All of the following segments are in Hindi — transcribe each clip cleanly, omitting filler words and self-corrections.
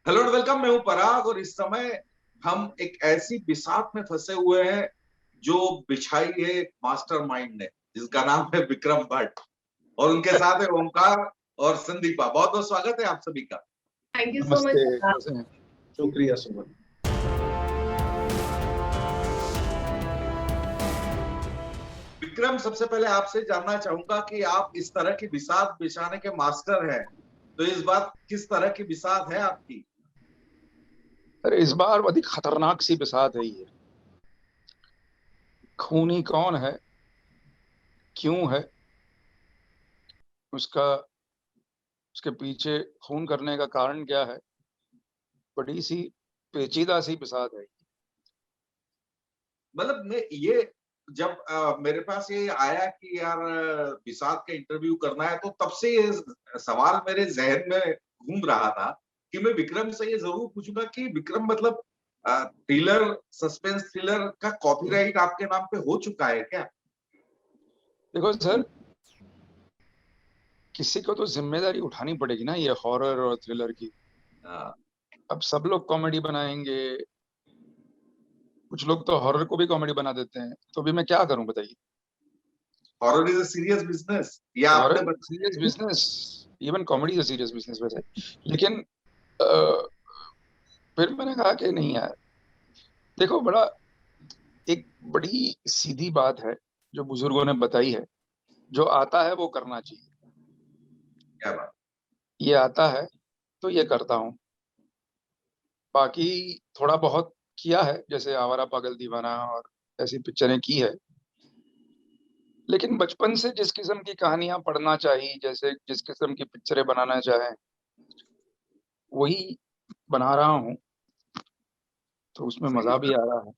Hello and welcome. मैं हूं पराग और इस समय हम एक ऐसी बिसात में फंसे हुए हैं जो बिछाई है एक मास्टरमाइंड ने, जिसका नाम है विक्रम भट्ट। और उनके साथ है ओमकार और संदीपा। बहुत बहुत स्वागत है आप सभी का। थैंक यू सो नमस्ते। मच। कैसे हैं? शुक्रिया सुमन। विक्रम, सबसे पहले आपसे जानना चाहूंगा कि आप इस तरह की बिसात बिछाने के मास्टर हैं, तो इस बार किस तरह की बिसात है आपकी? अरे इस बार बड़ी खतरनाक सी बिसात है ये। खूनी कौन है, क्यों है, उसका उसके पीछे खून करने का कारण क्या है। बड़ी सी पेचीदा सी बिसात है। मतलब मैं ये जब मेरे पास ये आया कि यार बिसात का इंटरव्यू करना है, तो तब से ये सवाल मेरे जहन में घूम रहा था कि मैं विक्रम से ये जरूर पूछूंगा कि विक्रम, मतलब थ्रिलर, सस्पेंस थ्रिलर का कॉपीराइट आपके नाम पे हो चुका है क्या? देखो सर, किसी को तो जिम्मेदारी उठानी पड़ेगी ना ये हॉरर और थ्रिलर की। हाँ। अब सब लोग कॉमेडी बनाएंगे, कुछ लोग तो हॉरर को भी कॉमेडी बना देते हैं, तो भी मैं क्या करूं बताइए। Horror is a serious business, ये आपने हॉरर सीरियस बताया। Business, even comedy is serious business वैसे। लेकिन अ, फिर मैंने कहा कि नहीं यार, देखो एक बड़ी सीधी बात है जो बुजुर्गों ने बताई है, जो आता है वो करना चाहिए। क्या बात। ये आता है तो ये करता हूँ। बाकी थोड़ा बहुत किया है, जैसे आवारा पागल दीवाना और ऐसी पिक्चरें की है। लेकिन बचपन से जिस किस्म की कहानियां पढ़ना चाहिए, जैसे जिस किस्म की पिक्चरें बनाना चाहें, वही बना रहा हूँ। तो उसमें सही मजा भी बात। आ रहा है।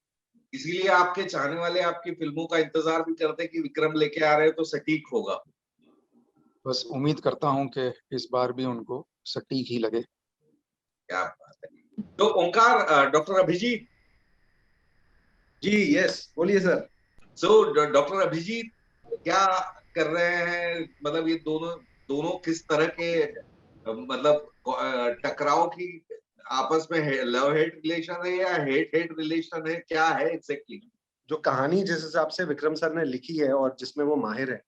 इसीलिए आपके चाहने वाले आपकी फिल्मों का इंतजार भी करते हैं कि विक्रम लेके आ रहे हैं तो सटीक होगा। बस उम्मीद करता हूँ कि इस बार भी उनको सटीक ही लगे। क्या बात है। तो ओंकार, डॉक्टर अभिजीत। जी यस, बोलिए सर। सो डॉक्टर अभिजीत क्या कर रहे हैं? मतलब ये दोनों दोनों किस तरह के मतलब टकराव की आपस में है? लव हेट रिलेशन है या हेट हेट रिलेशन है? क्या है एग्जैक्टली? जो कहानी जिस हिसाब से विक्रम सर ने लिखी है और जिसमें वो माहिर है,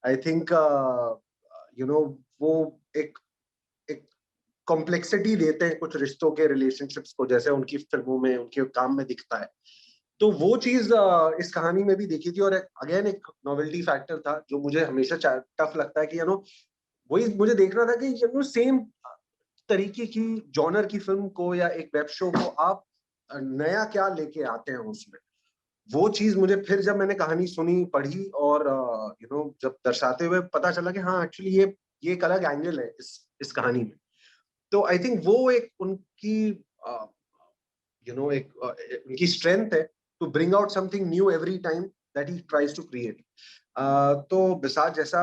आई थिंक वो एक एक कॉम्प्लेक्सिटी देते हैं कुछ रिश्तों के, रिलेशनशिप्स को, जैसे उनकी फिल्मों में, उनके काम में दिखता है। तो वो चीज इस कहानी में भी देखी थी। और अगेन एक नॉवेल्टी फैक्टर था जो मुझे हमेशा टफ लगता है कि वही मुझे देखना था कि सेम तरीके की जॉनर की फिल्म को या एक वेब शो को आप नया क्या लेके आते हैं उसमें। वो चीज मुझे फिर जब मैंने कहानी सुनी, पढ़ी और जब दर्शाते हुए पता चला कि हाँ एक्चुअली ये एक अलग एंगल है इस कहानी में। तो आई थिंक वो एक उनकी एक उनकी स्ट्रेंथ है to bring out something new every time that he tries to create. तो बिसात जैसा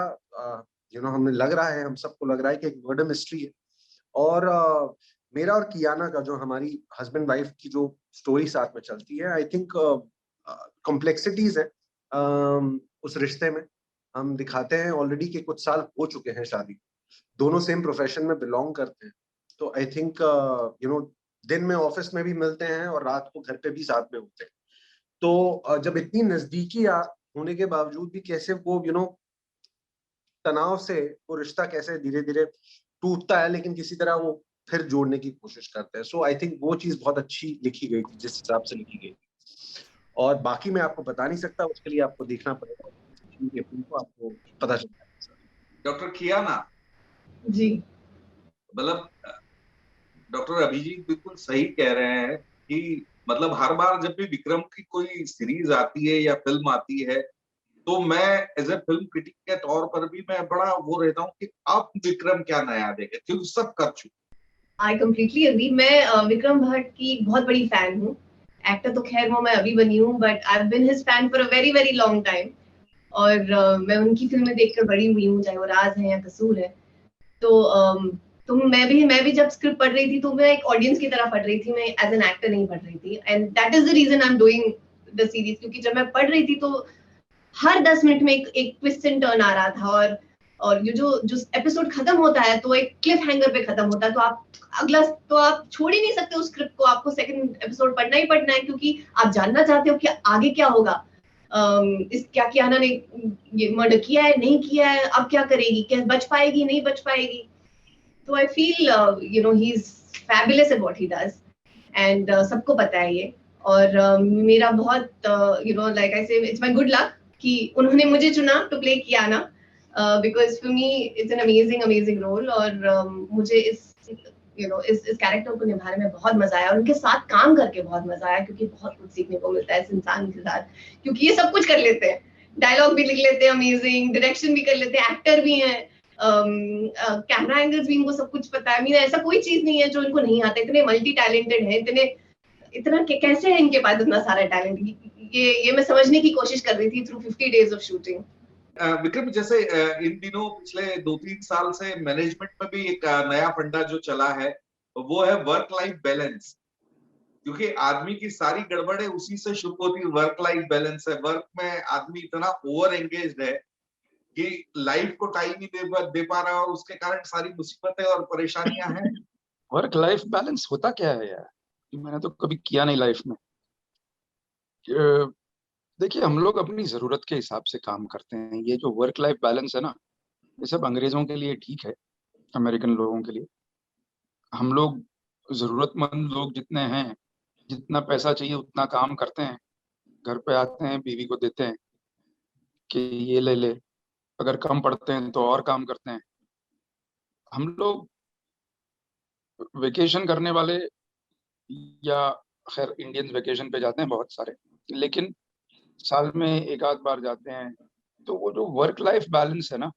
हमें लग रहा है, हम सबको लग रहा है कि एक मर्डर मिस्ट्री है। और मेरा और कियाना का, जो हमारी हस्बैंड वाइफ की जो स्टोरी साथ में चलती है, आई थिंक कॉम्प्लेक्सिटीज है उस रिश्ते में। हम दिखाते हैं ऑलरेडी कि कुछ साल हो चुके हैं शादी, दोनों सेम प्रोफेशन में बिलोंग करते हैं। तो आई थिंक दिन में ऑफिस में भी मिलते हैं और रात को घर पे भी साथ में होते हैं। तो जब इतनी नजदीकी होने के बावजूद भी कैसे वो तनाव से वो रिश्ता कैसे धीरे धीरे टूटता है, लेकिन किसी तरह वो फिर जोड़ने की कोशिश करते हैं। सो आई थिंक वो चीज बहुत अच्छी लिखी गई थी जिस हिसाब से लिखी गई थी। और बाकी मैं आपको बता नहीं सकता, उसके लिए आपको देखना पड़ेगा, तो आपको पता चलता है। डॉक्टर कियाना, जी। मतलब डॉक्टर अभिजीत बिल्कुल सही कह रहे हैं कि मतलब हर बार जब भी विक्रम की कोई सीरीज आती है या फिल्म आती है, तो मैं एज ए फिल्म क्रिटिक के तौर पर भी मैं बड़ा वो रहता हूँ कि अब विक्रम क्या नया देगा, क्योंकि सब कर चुके। I completely agree. मैं विक्रम भट्ट की बहुत बड़ी फैन हूँ। एक्टर तो खैर वो मैं अभी बनी हूँ, but I have been his fan for a very very long time. और मैं उनकी फिल्में देखकर बड़ी हुई हूँ, चाहे वो राज है या कसूर है। तो मैं भी जब स्क्रिप्ट पढ़ रही थी तो मैं एक ऑडियंस की तरह पढ़ रही थी, मैं एज एन एक्टर नहीं पढ़ रही थी। And that is the reason I am doing the series, क्योंकि जब मैं पढ़ रही थी तो हर 10 मिनट में एक ट्विस्ट एंड टर्न आ रहा था। और ये जो एपिसोड खत्म होता है तो एक क्लिफ हैंगर पे खत्म होता है, तो आप छोड़ ही नहीं सकते उस स्क्रिप्ट को, आपको सेकंड एपिसोड पढ़ना ही पढ़ना है, क्योंकि आप जानना चाहते हो कि आगे क्या होगा। इस क्या कियाना ने ये मर्डर किया है, नहीं किया है, अब क्या करेगी, क्या बच पाएगी, नहीं बच पाएगी। तो I feel he is fabulous at what he does, and सबको पता है ये। और मेरा बहुत लाइक आई से इट्स माय गुड लक कि उन्होंने मुझे चुना to play Kiyana, because for me it's an amazing role. और मुझे इस कैरेक्टर को निभाने में बहुत मजा आया, और उनके साथ काम करके बहुत मजा आया, क्योंकि बहुत कुछ सीखने को मिलता है इस इंसान के साथ, क्योंकि ये सब कुछ कर लेते हैं, डायलॉग भी लिख लेते हैं अमेजिंग, डायरेक्शन भी कर लेते हैं, एक्टर भी हैं, कैमरा एंगल्स भी इनको सब कुछ पता है। मीन ऐसा कोई चीज नहीं है जो इनको नहीं आता, इतने मल्टी टैलेंटेड है, इतना कैसे है इनके पास इतना सारा टैलेंट। ये मैं समझने की कोशिश कर रही थी through 50 days of shooting. Vikram, जैसे इन दिनों पिछले 2-3 साल से मैनेजमेंट में भी एक नया फंडा जो चला है वो है वर्क लाइफ बैलेंस, क्योंकि आदमी की सारी गड़बड़े उसी से शुरू होती है। वर्क लाइफ बैलेंस है, वर्क में आदमी इतना ओवर एंगेज्ड है कि लाइफ को टाइम ही दे पा रहा है, और उसके कारण सारी मुसीबतें और परेशानियां हैं। वर्क लाइफ बैलेंस होता क्या है यार, मैंने तो कभी किया नहीं लाइफ में। देखिए, हम लोग अपनी जरूरत के हिसाब से काम करते हैं। ये जो वर्क लाइफ बैलेंस है ना, ये सब अंग्रेजों के लिए ठीक है, अमेरिकन लोगों के लिए। हम लोग जरूरतमंद लोग जितने हैं, जितना पैसा चाहिए उतना काम करते हैं, घर पे आते हैं, बीवी को देते हैं कि ये ले ले, अगर कम पड़ते हैं तो और काम करते हैं। हम लोग वेकेशन करने वाले, या खैर इंडियंस वेकेशन पे जाते हैं बहुत सारे, लेकिन साल में एक आध बार जाते हैं। तो वो जो वर्क लाइफ बैलेंस है ना,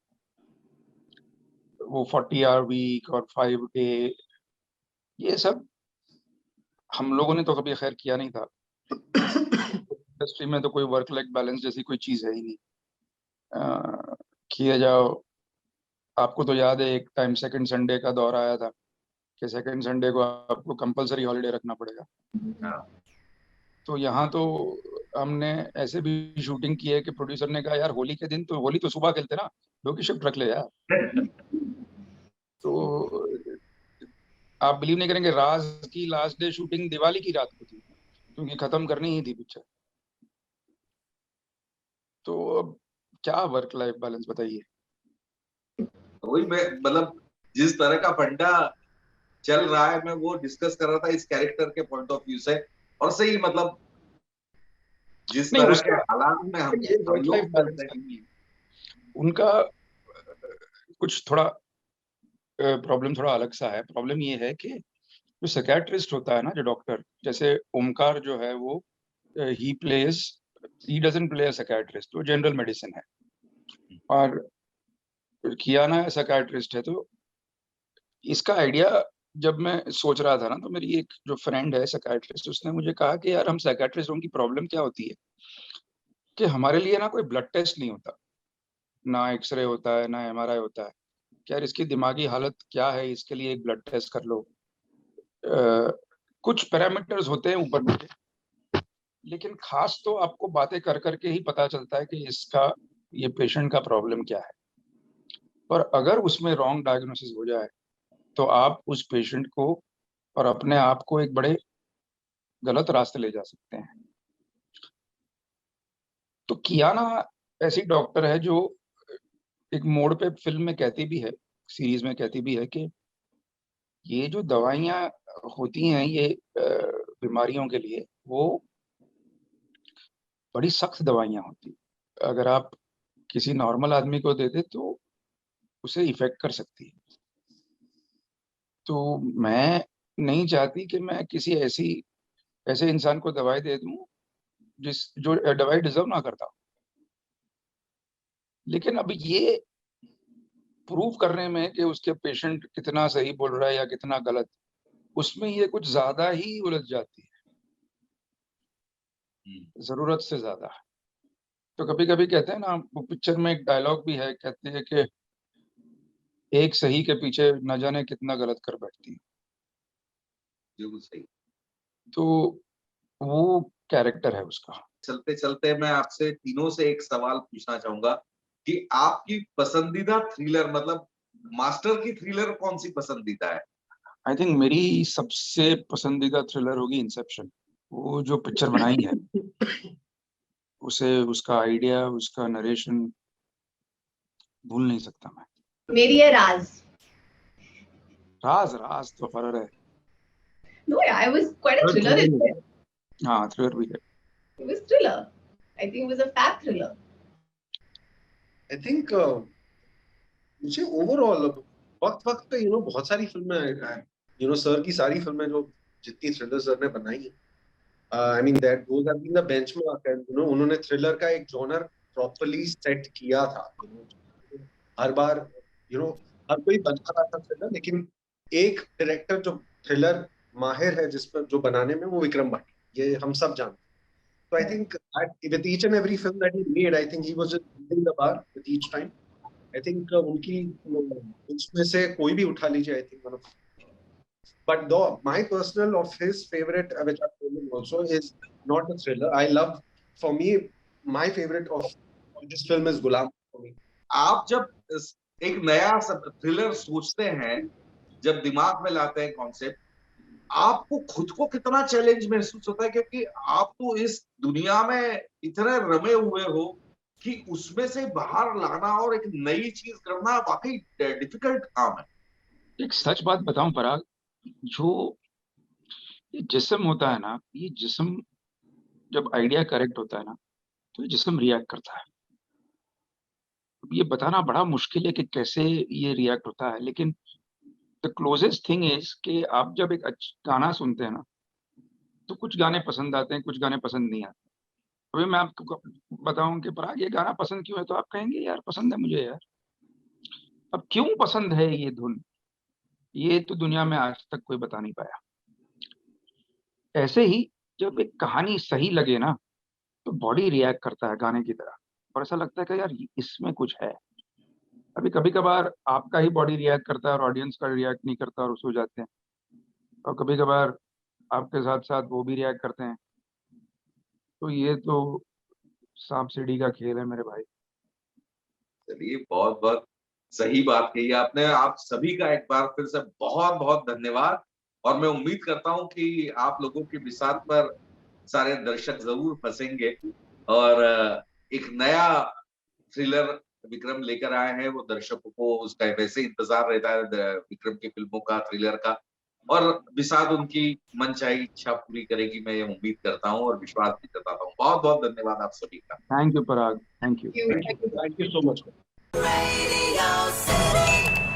वो 40 आवर वीक और 5 डे, ये सब हम लोगों ने तो कभी खैर किया नहीं था। इंडस्ट्री में तो कोई वर्क लाइफ बैलेंस जैसी कोई चीज है ही नहीं। किए जाओ। आपको तो याद है एक टाइम सेकंड संडे का दौर आया था कि सेकंड संडे को आपको कंपलसरी हॉलीडे रखना पड़ेगा। तो यहाँ तो हमने ऐसे भी शूटिंग की है कि प्रोड्यूसर ने कहा यार होली के दिन तो, होली तो सुबह खेलते ना, 2 की शिफ्ट रख ले यार। तो आप बिलीव नहीं करेंगे, राज की लास्ट डे शूटिंग दिवाली की रात को थी, क्योंकि खत्म करनी ही थी पिक्चर। तो अब क्या वर्क लाइफ बैलेंस बताइए। वही मैं मतलब जिस तरह का फंडा चल रहा है, मैं वो डिस्कस कर रहा था इस कैरेक्टर के पॉइंट ऑफ व्यू से। और सही मतलब जिस नहीं, तरह के उसका हालात में ये हम वर्क लाइफ लोग बैलेंस चलते हैं। नहीं है उनका। कुछ थोड़ा प्रॉब्लम थोड़ा अलग सा है। प्रॉब्लम ये है कि जो साइकियाट्रिस्ट होता है ना, जो डॉक्टर, जैसे ओमकार जो है वो he doesn't play a psychiatrist, वो जनरल मेडिसिन है। और कियाना साइकियाट्रिस्ट है। तो इसका आइडिया जब मैं सोच रहा था ना, तो मेरी एक जो फ्रेंड है साइकियाट्रिस्ट, उसने मुझे कहा कि यार हम साइकियाट्रिस्टों की प्रॉब्लम क्या होती है कि हमारे लिए ना कोई ब्लड टेस्ट नहीं होता, ना एक्सरे होता है, ना एमआरआई होता है कि यार इसकी दिमागी हालत क्या है, इसके लिए एक ब्लड टेस्ट कर लो। कुछ पैरामीटर्स होते हैं ऊपर नीचे, लेकिन खास तो आपको बातें कर करके ही पता चलता है कि इसका, ये पेशेंट का प्रॉब्लम क्या है। पर अगर उसमें रॉन्ग डायग्नोसिस हो जाए तो आप उस पेशेंट को और अपने आप को एक बड़े गलत रास्ते ले जा सकते हैं। तो कियाना ऐसी डॉक्टर है जो एक मोड़ पे फिल्म में कहती भी है, सीरीज में कहती भी है कि ये जो दवाइयाँ होती हैं ये बीमारियों के लिए, वो बड़ी सख्त दवाइयाँ होती हैं। अगर आप किसी नॉर्मल आदमी को दे दे तो उसे इफेक्ट कर सकती है। तो मैं नहीं चाहती कि मैं किसी ऐसे इंसान को दवाई दे दूं जो दवाई डिजर्व ना करता। लेकिन अब ये प्रूव करने में कि उसके पेशेंट कितना सही बोल रहा है या कितना गलत, उसमें ये कुछ ज्यादा ही उलझ जाती है, जरूरत से ज्यादा। तो कभी कभी कहते हैं ना, वो पिक्चर में एक डायलॉग भी है, कहते हैं कि एक सही के पीछे न जाने कितना गलत कर बैठती है। बिल्कुल सही। तो वो कैरेक्टर है उसका। चलते चलते मैं आपसे तीनों से एक सवाल पूछना चाहूंगा कि आपकी पसंदीदा थ्रिलर, मतलब मास्टर की थ्रिलर कौन सी पसंदीदा है? आई थिंक मेरी सबसे पसंदीदा थ्रिलर होगी इंसेप्शन। वो जो पिक्चर बनाई है, उसे, उसका आइडिया, उसका नरेशन भूल नहीं सकता मैं। मेरी है राज। राज तो फरर है। No, yeah, I was quite a thriller in there. हाँ, थ्रिलर भी है। It was thriller. I think it was a fab thriller. I think मुझे ओवरऑल वक्त पे बहुत सारी फिल्में, सर की सारी फिल्में जो जितनी थ्रिलर सर ने बनाई है, I mean that those have been the benchmark, and उन्होंने थ्रिलर का एक जॉनर प्रॉपर्ली सेट किया था। हर बार हर कोई बना रहा था थ्रिलर, लेकिन एक डायरेक्टर जो थ्रिलर माहिर है जिस पर जो बनाने में, वो विक्रम भट्ट, ये हम सब जानते हैं। So I think with each and every film that he made, I think he was just building the bar with each time. I think उनकी उसमें से कोई भी उठा लीजिए, I think one of. But though my personal of his favorite, which I told him also, is not a thriller. I love, for me, my favorite of this film is Gulam for me. आप जब एक नया थ्रिलर सोचते हैं, जब दिमाग में लाते हैं कॉन्सेप्ट, आपको खुद को कितना चैलेंज महसूस होता है? क्योंकि आप तो इस दुनिया में इतने रमे हुए हो कि उसमें से बाहर लाना और एक नई चीज करना वाकई डिफिकल्ट काम है। एक सच बात बताऊं पराग, जो ये जिस्म होता है ना, ये जिस्म जब आइडिया करेक्ट होता है ना, तो ये जिस्म रिएक्ट करता है। ये बताना बड़ा मुश्किल है कि कैसे ये रिएक्ट होता है, लेकिन द क्लोजेस्ट थिंग इज कि आप जब एक गाना सुनते हैं ना, तो कुछ गाने पसंद आते हैं, कुछ गाने पसंद नहीं आते। अभी मैं आपको बताऊं कि पराग ये गाना पसंद क्यों है, तो आप कहेंगे यार पसंद है मुझे यार। अब क्यों पसंद है ये धुन, ये तो दुनिया में आज तक कोई बता नहीं पाया। ऐसे ही जब एक कहानी सही लगे ना, तो बॉडी रिएक्ट करता है गाने की तरह, और ऐसा लगता है कि यार इसमें कुछ है। अभी कभी कभार आपका ही बॉडी रिएक्ट करता है और ऑडियंस का रिएक्ट नहीं करता और सो जाते हैं, और कभी कभार आपके साथ साथ वो भी रिएक्ट करते हैं। तो ये तो सांप सीढ़ी का खेल है मेरे भाई। चलिए, बहुत बहुत सही बात कही आपने। आप सभी का एक बार फिर से बहुत बहुत धन्यवाद, और मैं उम्मीद करता हूं कि आप लोगों के बिसात पर सारे दर्शक जरूर फंसेंगे, और एक नया थ्रिलर विक्रम लेकर आए हैं। वो दर्शकों को उसका वैसे इंतजार रहता है विक्रम की फिल्मों का, थ्रिलर का, और बिसात उनकी मनचाही इच्छा पूरी करेगी, मैं ये उम्मीद करता हूँ और विश्वास भी जताता हूँ। बहुत बहुत धन्यवाद आप सभी का। Thank you Parag, thank you. Thank you. Thank you so much. Radio City.